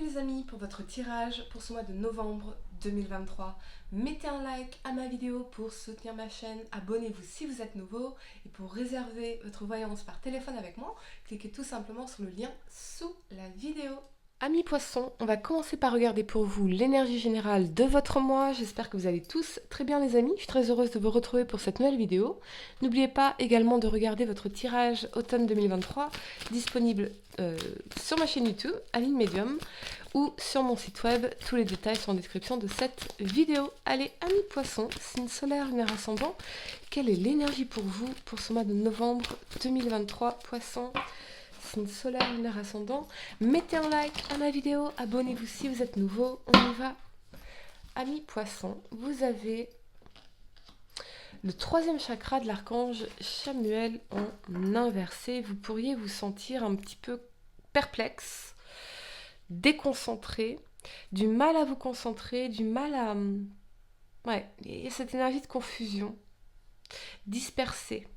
les amis pour votre tirage pour ce mois de novembre 2023. Mettez un like à ma vidéo pour soutenir ma chaîne, abonnez-vous si vous êtes nouveau et pour réserver votre voyance par téléphone avec moi, cliquez tout simplement sur le lien sous la vidéo. Amis poissons, on va commencer par regarder pour vous l'énergie générale de votre mois. J'espère que vous allez tous très bien les amis. Je suis très heureuse de vous retrouver pour cette nouvelle vidéo. N'oubliez pas également de regarder votre tirage automne 2023 disponible sur ma chaîne YouTube, Aline Medium, ou sur mon site web. Tous les détails sont en description de cette vidéo. Allez, amis poissons, signe solaire, lunaire ascendant, quelle est l'énergie pour vous pour ce mois de novembre 2023, poissons? Signe solaire, lunaire ascendant. Mettez un like à ma vidéo, abonnez-vous si vous êtes nouveau. On y va. Amis poissons, vous avez le troisième chakra de l'archange Chamuel en inversé. Vous pourriez vous sentir un petit peu perplexe, déconcentré, du mal à vous concentrer, du mal à... Ouais, il y a cette énergie de confusion, dispersée.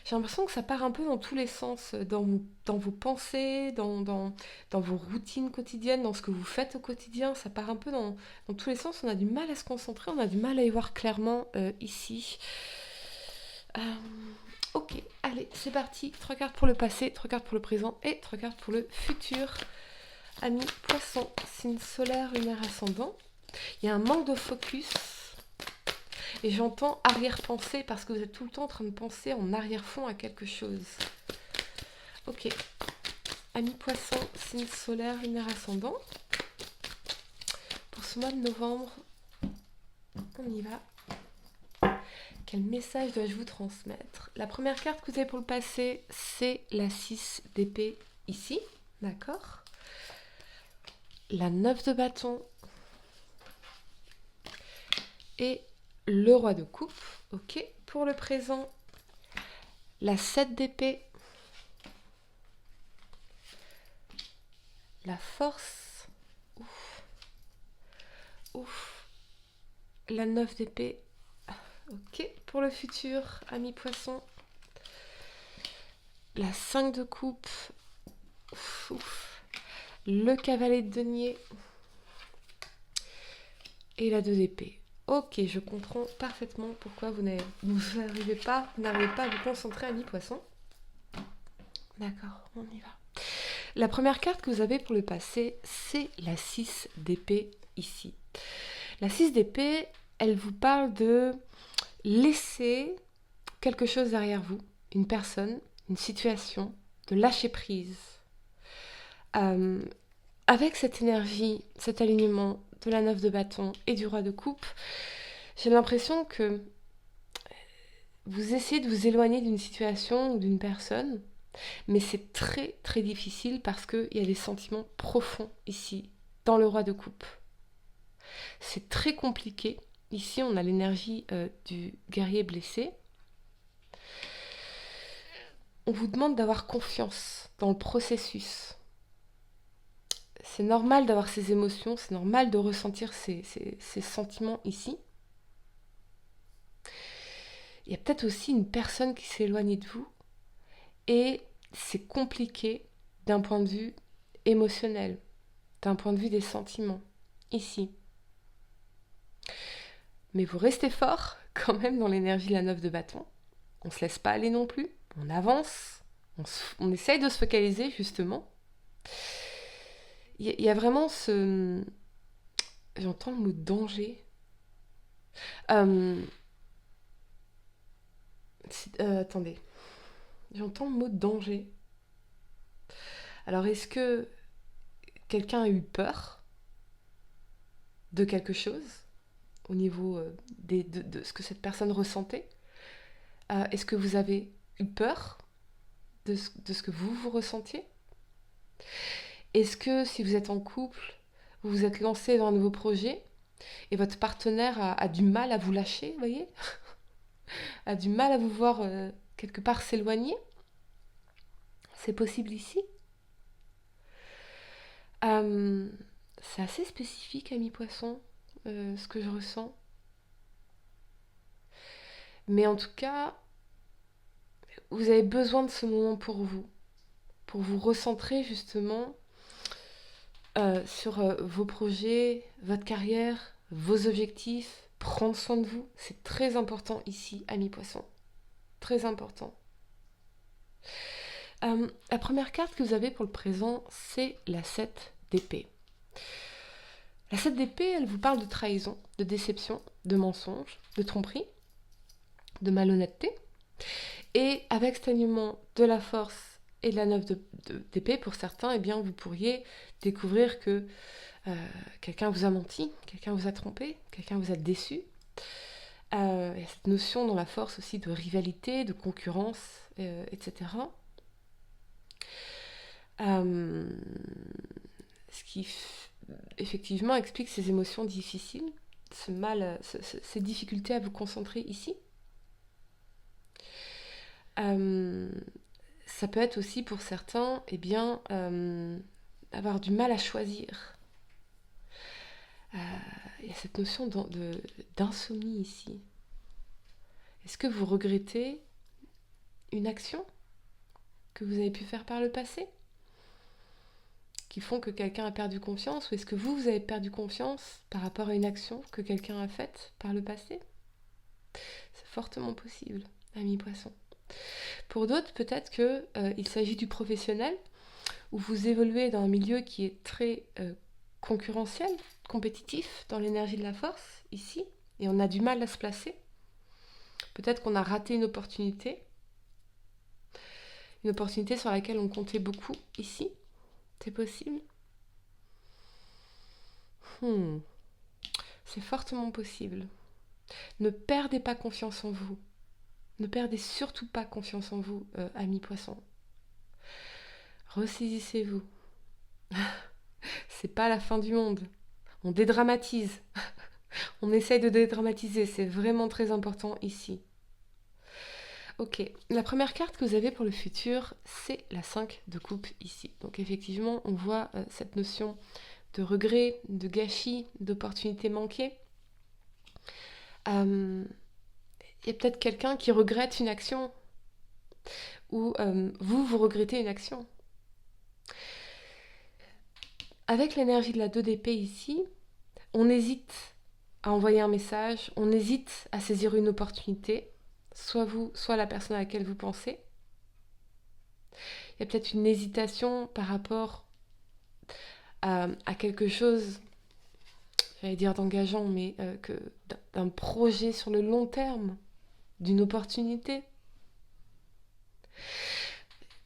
J'ai l'impression que ça part un peu dans tous les sens, dans vos pensées, dans vos routines quotidiennes, dans ce que vous faites au quotidien. Ça part un peu dans tous les sens. On a du mal à se concentrer, on a du mal à y voir clairement ici. Ok, allez, c'est parti. 3 cartes pour le passé, 3 cartes pour le présent et 3 cartes pour le futur. Amis poissons, signe solaire, lunaire ascendant. Il y a un manque de focus. Et j'entends arrière-pensée parce que vous êtes tout le temps en train de penser en arrière-fond à quelque chose. Ok. Amis poissons, signe solaire, lunaire ascendant. Pour ce mois de novembre, on y va. Quel message dois-je vous transmettre? La première carte que vous avez pour le passé, c'est la 6 d'épée ici. D'accord. La 9 de bâton. Et le roi de coupe, ok. Pour le présent, la 7 d'épée, la force, ouf, ouf, la 9 d'épée, ok. Pour le futur, amis poissons, la 5 de coupe, ouf, ouf, le cavalier de denier et la 2 d'épée. Ok, je comprends parfaitement pourquoi vous n'arrivez pas à vous concentrer, amis poissons. D'accord, on y va. La première carte que vous avez pour le passé, c'est la 6 d'épée ici. La 6 d'épée, elle vous parle de laisser quelque chose derrière vous, une personne, une situation, de lâcher prise. Avec cette énergie, cet alignement de la 9 de bâton et du roi de coupe, j'ai l'impression que vous essayez de vous éloigner d'une situation ou d'une personne, mais c'est très très difficile parce qu'il y a des sentiments profonds ici, dans le roi de coupe. C'est très compliqué. Ici, on a l'énergie du guerrier blessé. On vous demande d'avoir confiance dans le processus. C'est normal d'avoir ces émotions, c'est normal de ressentir ces sentiments ici. Il y a peut-être aussi une personne qui s'est éloignée de vous et c'est compliqué d'un point de vue émotionnel, d'un point de vue des sentiments, ici. Mais vous restez fort quand même dans l'énergie de la 9 de bâton. On ne se laisse pas aller non plus, on avance, on essaye de se focaliser justement. Il y a vraiment ce... J'entends le mot danger. Attendez. J'entends le mot danger. Alors, est-ce que quelqu'un a eu peur de quelque chose au niveau de ce que cette personne ressentait? Est-ce que vous avez eu peur de ce que vous ressentiez? Est-ce que si vous êtes en couple, vous vous êtes lancé dans un nouveau projet et votre partenaire a du mal à vous lâcher, vous voyez? A du mal à vous voir quelque part s'éloigner? C'est possible ici? C'est assez spécifique, ami poisson, ce que je ressens. Mais en tout cas, vous avez besoin de ce moment pour vous recentrer justement sur vos projets, votre carrière, vos objectifs, prendre soin de vous. C'est très important ici, amis poissons. Très important. La première carte que vous avez pour le présent, c'est la 7 d'épée. La 7 d'épée, elle vous parle de trahison, de déception, de mensonge, de tromperie, de malhonnêteté. Et avec cet alignement de la force et de la 9 d'épée, pour certains, eh bien, vous pourriez découvrir que quelqu'un vous a menti, quelqu'un vous a trompé, quelqu'un vous a déçu. Il y a cette notion dans la force aussi de rivalité, de concurrence, etc. Ce qui effectivement explique ces émotions difficiles, ces difficultés à vous concentrer ici. Ça peut être aussi pour certains, eh bien, avoir du mal à choisir. Il y a cette notion d'insomnie ici. Est-ce que vous regrettez une action que vous avez pu faire par le passé qui font que quelqu'un a perdu confiance, ou est-ce que vous avez perdu confiance par rapport à une action que quelqu'un a faite par le passé? C'est fortement possible, amis poissons. Pour d'autres, peut-être qu'il s'agit du professionnel, où vous évoluez dans un milieu qui est très concurrentiel, compétitif, dans l'énergie de la force, ici, et on a du mal à se placer. Peut-être qu'on a raté une opportunité sur laquelle on comptait beaucoup, ici. C'est possible. C'est fortement possible. Ne perdez pas confiance en vous. Ne perdez surtout pas confiance en vous, amis poissons. Ressaisissez-vous. C'est pas la fin du monde. On dédramatise. On essaye de dédramatiser. C'est vraiment très important ici. Ok, la première carte que vous avez pour le futur, c'est la 5 de coupe ici. Donc effectivement, on voit cette notion de regret, de gâchis, d'opportunités manquées. Il y a peut-être quelqu'un qui regrette une action, ou vous regrettez une action. Avec l'énergie de la 2 d'épée ici, on hésite à envoyer un message, on hésite à saisir une opportunité, soit vous, soit la personne à laquelle vous pensez. Il y a peut-être une hésitation par rapport à quelque chose, j'allais dire d'engageant, mais d'un projet sur le long terme, d'une opportunité.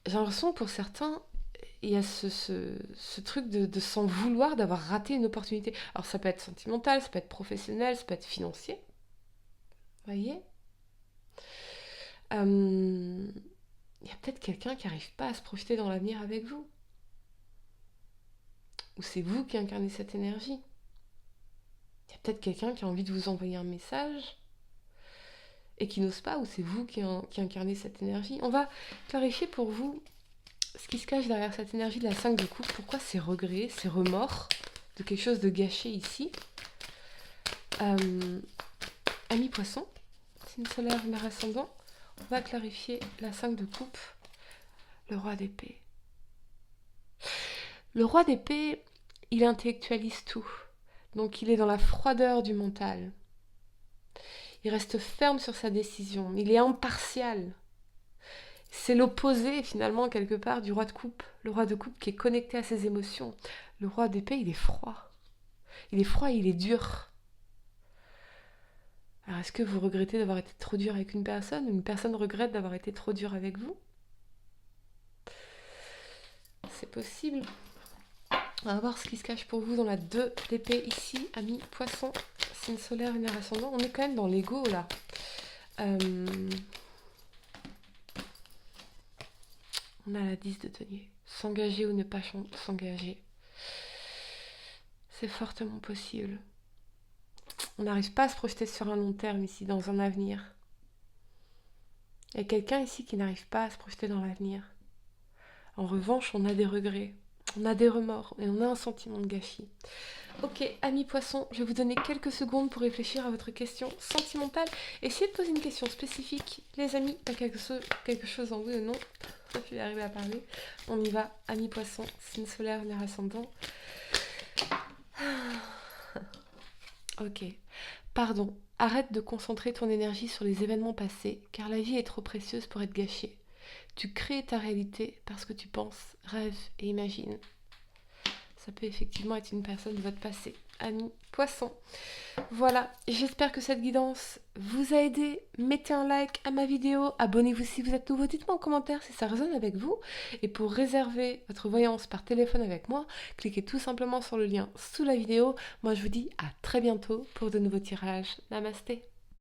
J'ai l'impression que pour certains, il y a ce truc de s'en vouloir d'avoir raté une opportunité. Alors ça peut être sentimental, ça peut être professionnel, ça peut être financier. Vous voyez ? Il y a peut-être quelqu'un qui n'arrive pas à se projeter dans l'avenir avec vous. Ou c'est vous qui incarnez cette énergie. Il y a peut-être quelqu'un qui a envie de vous envoyer un message et qui n'ose pas, ou c'est vous qui incarnez cette énergie. On va clarifier pour vous ce qui se cache derrière cette énergie de la 5 de coupe. Pourquoi ces regrets, ces remords de quelque chose de gâché ici. Amis poissons, signe solaire, mer ascendant, on va clarifier la 5 de coupe, le roi d'épée. Le roi d'épée, il intellectualise tout. Donc il est dans la froideur du mental. Il reste ferme sur sa décision. Il est impartial. C'est l'opposé finalement quelque part du roi de coupe. Le roi de coupe qui est connecté à ses émotions. Le roi d'épée, il est froid. Il est froid et il est dur. Alors est-ce que vous regrettez d'avoir été trop dur avec une personne, ou une personne regrette d'avoir été trop dur avec vous? C'est possible. On va voir ce qui se cache pour vous dans la 2 d'épée ici, amis poissons, signe solaire, lunaire ascendant. On est quand même dans l'ego là. On a la 10 de denier. S'engager ou ne pas s'engager. C'est fortement possible. On n'arrive pas à se projeter sur un long terme ici, dans un avenir. Il y a quelqu'un ici qui n'arrive pas à se projeter dans l'avenir. En revanche, on a des regrets. On a des remords et on a un sentiment de gâchis. Ok, amis poissons, je vais vous donner quelques secondes pour réfléchir à votre question sentimentale. Essayez de poser une question spécifique, les amis, quelque chose en oui ou non. Je vais arriver à parler. On y va, amis poissons, signe solaire, lunaire ascendant. Ok. Pardon, arrête de concentrer ton énergie sur les événements passés, car la vie est trop précieuse pour être gâchée. Tu crées ta réalité parce que tu penses, rêves et imagines. Ça peut effectivement être une personne de votre passé. Ami Poisson. Voilà, j'espère que cette guidance vous a aidé. Mettez un like à ma vidéo, abonnez-vous si vous êtes nouveau, dites-moi en commentaire si ça résonne avec vous. Et pour réserver votre voyance par téléphone avec moi, cliquez tout simplement sur le lien sous la vidéo. Moi je vous dis à très bientôt pour de nouveaux tirages. Namasté.